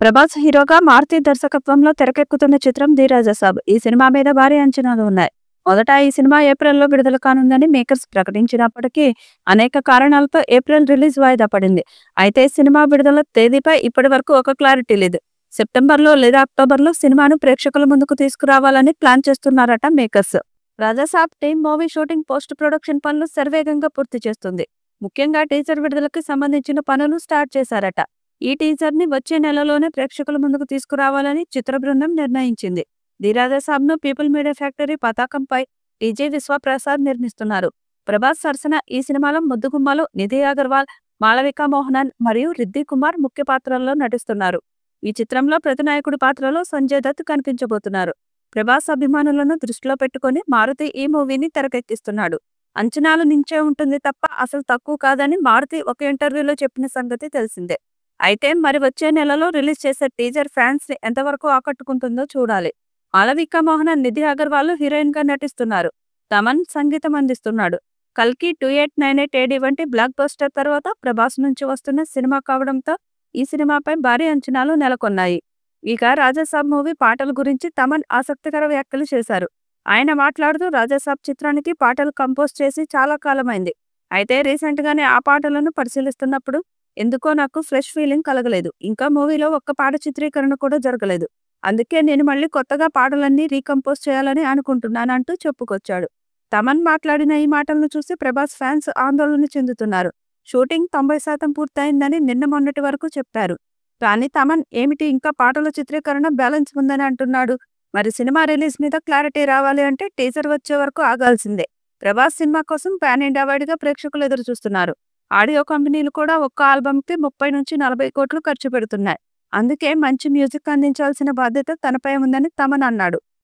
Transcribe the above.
ప్రభాస్ హీరోగా మారుతి దర్శకత్వంలో తెరకెక్కుతున్న చిత్రం ది రాజా సాబ్. ఈ సినిమా మీద భారీ అంచనాలు ఉన్నాయి. మొదట ఈ సినిమా ఏప్రిల్లో విడుదల కానుందని మేకర్స్ ప్రకటించినప్పటికీ అనేక కారణాలతో ఏప్రిల్ రిలీజ్ వాయిదా పడింది. అయితే సినిమా విడుదల తేదీపై ఇప్పటి వరకు ఒక క్లారిటీ లేదు. సెప్టెంబర్లో లేదా అక్టోబర్లో సినిమాను ప్రేక్షకుల ముందుకు తీసుకురావాలని ప్లాన్ చేస్తున్నారట makers. Raja Saab team movie shooting post production పనులు శరవేగంగా పూర్తి చేస్తుంది. ముఖ్యంగా టీజర్ విడుదలకి సంబంధించిన పనులు స్టార్ట్ చేశారట. ఈ టీజర్ ని వచ్చే నెలలోనే ప్రేక్షకుల ముందుకు తీసుకురావాలని చిత్ర బృందం నిర్ణయించింది. ది రాజా సాబ్ ను పీపుల్ మీడియా ఫ్యాక్టరీ పతాకంపై టీజే విశ్వప్రసాద్ నిర్మిస్తున్నారు. ప్రభాస్ సరసన ఈ సినిమాలో ముద్దుగుమ్మలు నిధి అగర్వాల్, మాళవిక మోహనన్ మరియు రిద్ది కుమార్ ముఖ్య పాత్రల్లో నటిస్తున్నారు. ఈ చిత్రంలో ప్రతినాయకుడి పాత్రలో సంజయ్ దత్ కనిపించబోతున్నారు. ప్రభాస్ అభిమానులను దృష్టిలో పెట్టుకుని మారుతి ఈ మూవీని తెరకెక్కిస్తున్నాడు. అంచనాలు మించే ఉంటుంది తప్ప అసలు తక్కువ కాదని మారుతి ఒక ఇంటర్వ్యూలో చెప్పిన సంగతి తెలిసిందే. అయితే మరి వచ్చే నెలలో రిలీజ్ చేసే టీజర్ ఫ్యాన్స్ ని ఎంతవరకు ఆకట్టుకుంటుందో చూడాలి. మాళవిక మోహనన్, నిధి అగర్వాల్ హీరోయిన్ గా నటిస్తున్నారు. తమన్ సంగీతం అందిస్తున్నాడు. కల్కి 2898 AD వంటి బ్లాక్ బస్టర్ తర్వాత ప్రభాస్ నుంచి వస్తున్న సినిమా కావడంతో ఈ సినిమాపై భారీ అంచనాలు నెలకొన్నాయి. ఇక రాజాసాబ్ మూవీ పాటల గురించి తమన్ ఆసక్తికర వ్యాఖ్యలు చేశారు. ఆయన మాట్లాడుతూ రాజాసాబ్ చిత్రానికి పాటలు కంపోజ్ చేసి చాలా కాలమైంది. అయితే రీసెంట్ గానే ఆ పాటలను పరిశీలిస్తున్నప్పుడు ఎందుకో నాకు ఫ్రెష్ ఫీలింగ్ కలగలేదు. ఇంకా మూవీలో ఒక్క పాట చిత్రీకరణ కూడా జరగలేదు. అందుకే నేను మళ్ళీ కొత్తగా పాటలన్నీ రీకంపోజ్ చేయాలని అనుకుంటున్నానంటూ చెప్పుకొచ్చాడు. తమన్ మాట్లాడిన ఈ మాటలను చూసి ప్రభాస్ ఫ్యాన్స్ ఆందోళన చెందుతున్నారు. షూటింగ్ 90% పూర్తయిందని నిన్న మొన్నటి వరకు చెప్పారు. కానీ తమన్ ఏమిటి ఇంకా పాటల చిత్రీకరణ బ్యాలెన్స్ ఉందని అంటున్నాడు. మరి సినిమా రిలీజ్ మీద క్లారిటీ రావాలి అంటే టీజర్ వచ్చే వరకు ఆగాల్సిందే. ప్రభాస్ సినిమా కోసం పాన్ ఇండియా వైడ్ గా ప్రేక్షకులు ఎదురు చూస్తున్నారు. ఆడియో కంపెనీలు కూడా ఒక్క ఆల్బమ్కి 30 నుంచి 40 కోట్లు ఖర్చు పెడుతున్నాయి. అందుకే మంచి మ్యూజిక్ అందించాల్సిన బాధ్యత తనపై ఉందని తమన్ అన్నాడు.